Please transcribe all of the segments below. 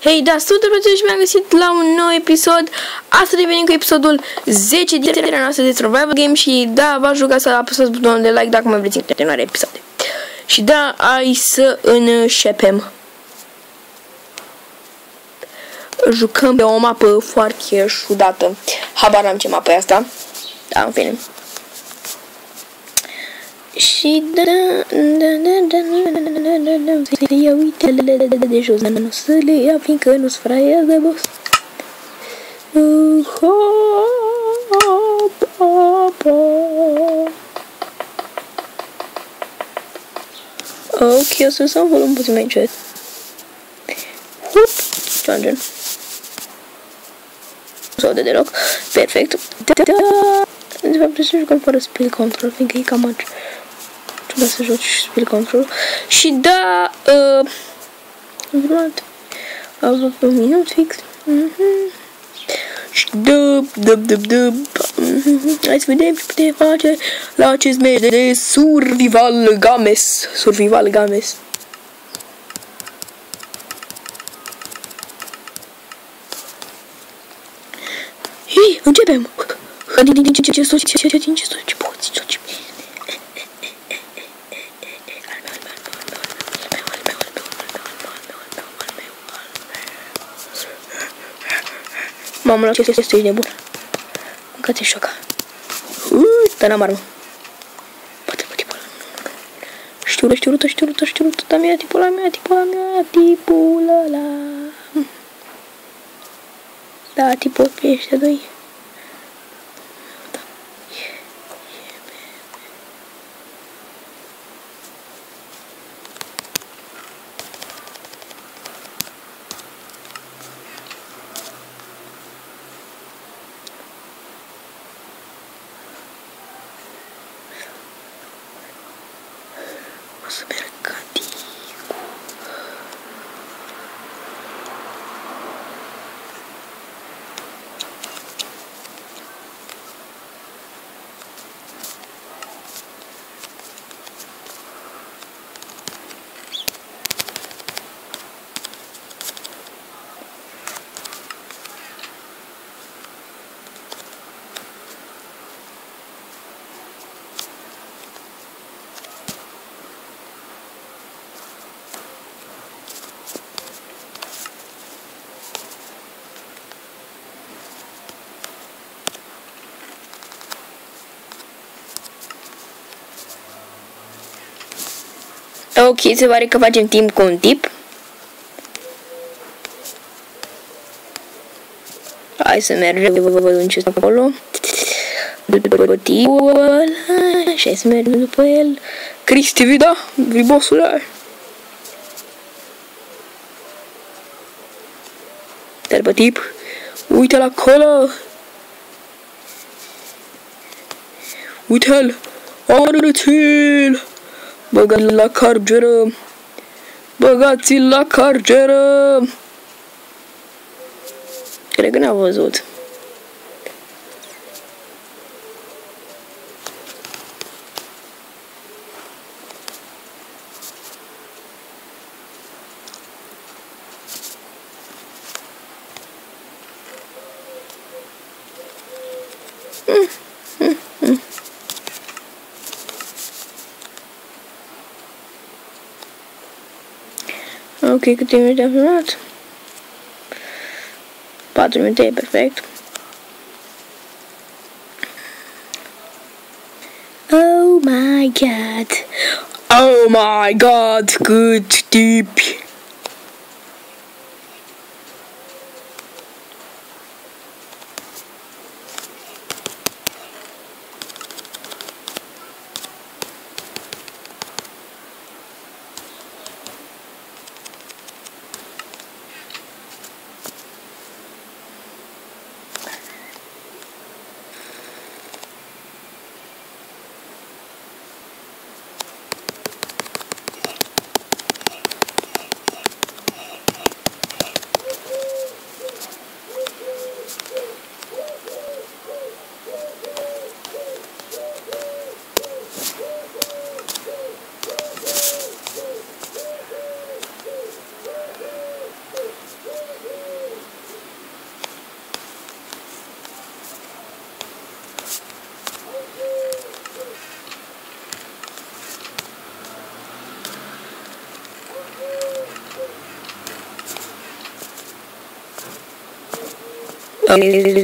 Hei, da, salutare și mi-am găsit la un nou episod. Astăzi revenim cu episodul 10 din seria noastră de survival game. Și da, v-aș ruga să apăsați butonul de like dacă mai vreți în continuare episoade. Și da, hai să începem. Jucăm pe o mapă foarte ciudată. Habar n-am ce mapă e asta. Da, în fine. Și să le ia uitele de jos, nu să le ia fiindcă nu-s fraier de boss. Ok, o să lăsăm volum puțin mai încet. Dungeon. Nu se aude deloc. Perfect. De fapt, să jucăm fără spell control, fiindcă e cam mult. Trebuie să joci spell control. Și da, am un minut fix. Și hai să vedem ce putem face la acest meci de survival games. Survival games. Hei, începem! Ce poți? Mamă, la ce ești nebun? Mâncați șoca. Dar n-am armă. Bate-mă tipul ăla. Știrută. Da, mi-a tipul ăla. Da, tipul pe ăștia doi. O să merg ca ticu. Ok, se pare că facem timp cu un tip. Hai să mergem, vă văd ce sunt acolo. După tipul ăla, și hai să mergem după el. Cristi, vida, vii bossul ăla. Dar pe tip, uite-l acolo. Uite-l, arăți-l. Băgați-l la cargeră! Băgați-l la cargeră! Cred că n-a văzut. Ok, câte minute am filmat? 4 minute, e perfect. Oh my god! Oh my god, cât tipi!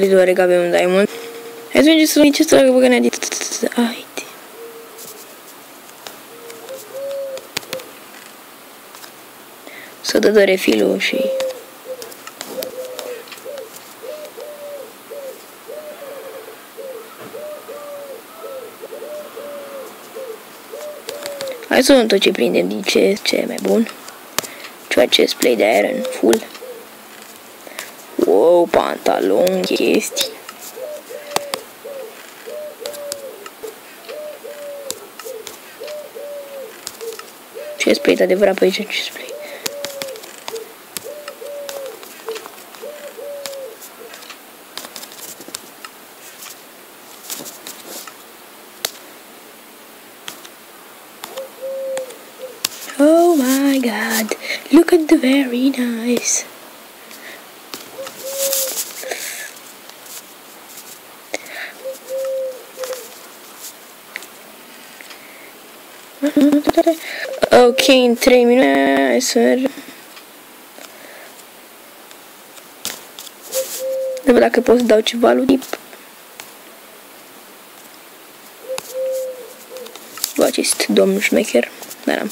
doar că avem un diamond. Hai să mergem să luăm ce să facă băgănea de... Haide. Să dă refilul și... Hai să luăm tot ce prindem din ce e mai bun. Ceea ce play de iron full. Wow, pantaloni, chestii. Chestplate adevărat pe aici, chestplate. Oh my god, look at the very nice. Ok, în 3 minute, hai să mergem. Nu văd dacă pot să dau ceva lui tip. Bă, acest domn șmecher. Dar am.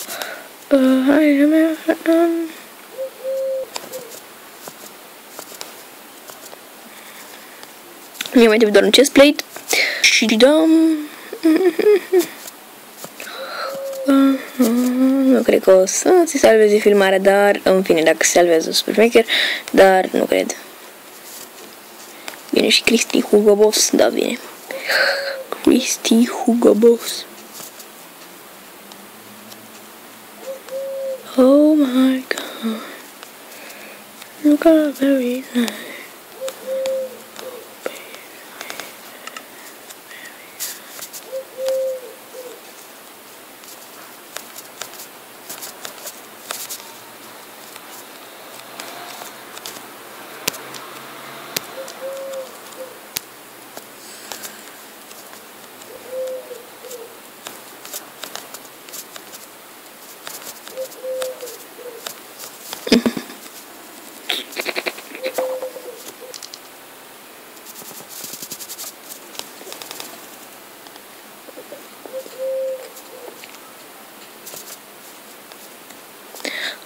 Mi-e mai trebuie doar un chestplate. Și dăm... Nu cred că o să se salveze filmarea, dar în fine, dacă se salvează Supermaker, dar nu cred. Vine și Cristi Hugo Boss, da, vine. Cristi Hugo Boss. Oh my god. Look how very nice.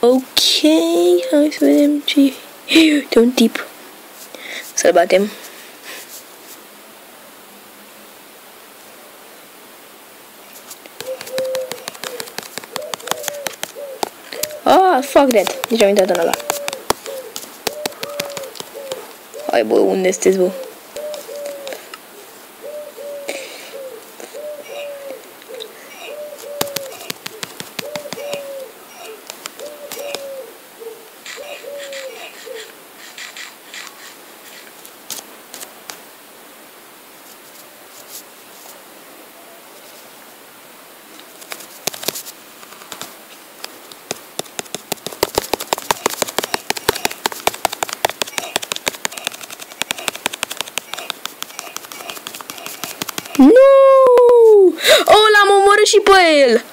Ok, hai să vedem ce e. Uite un tip. Să-l batem. Ah, fuck that. Deci am intrat în ăla. Hai bă, unde sunteți bă? Nu! Oh, l-am omorât și pe el!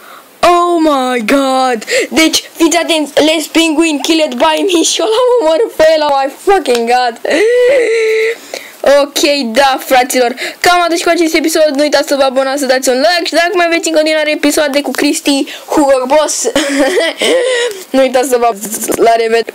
Oh my god! Deci, fiți atenți, Les Penguin killed by me și eu l-am omorât pe el, oh my fucking god! Ok, da, fraților, cam atât și cu acest episod. Nu uitați să vă abonați, să dați un like și dacă mai aveți în continuare episoade cu Cristi Hugo Boss, nu uitați să vă... La revedere!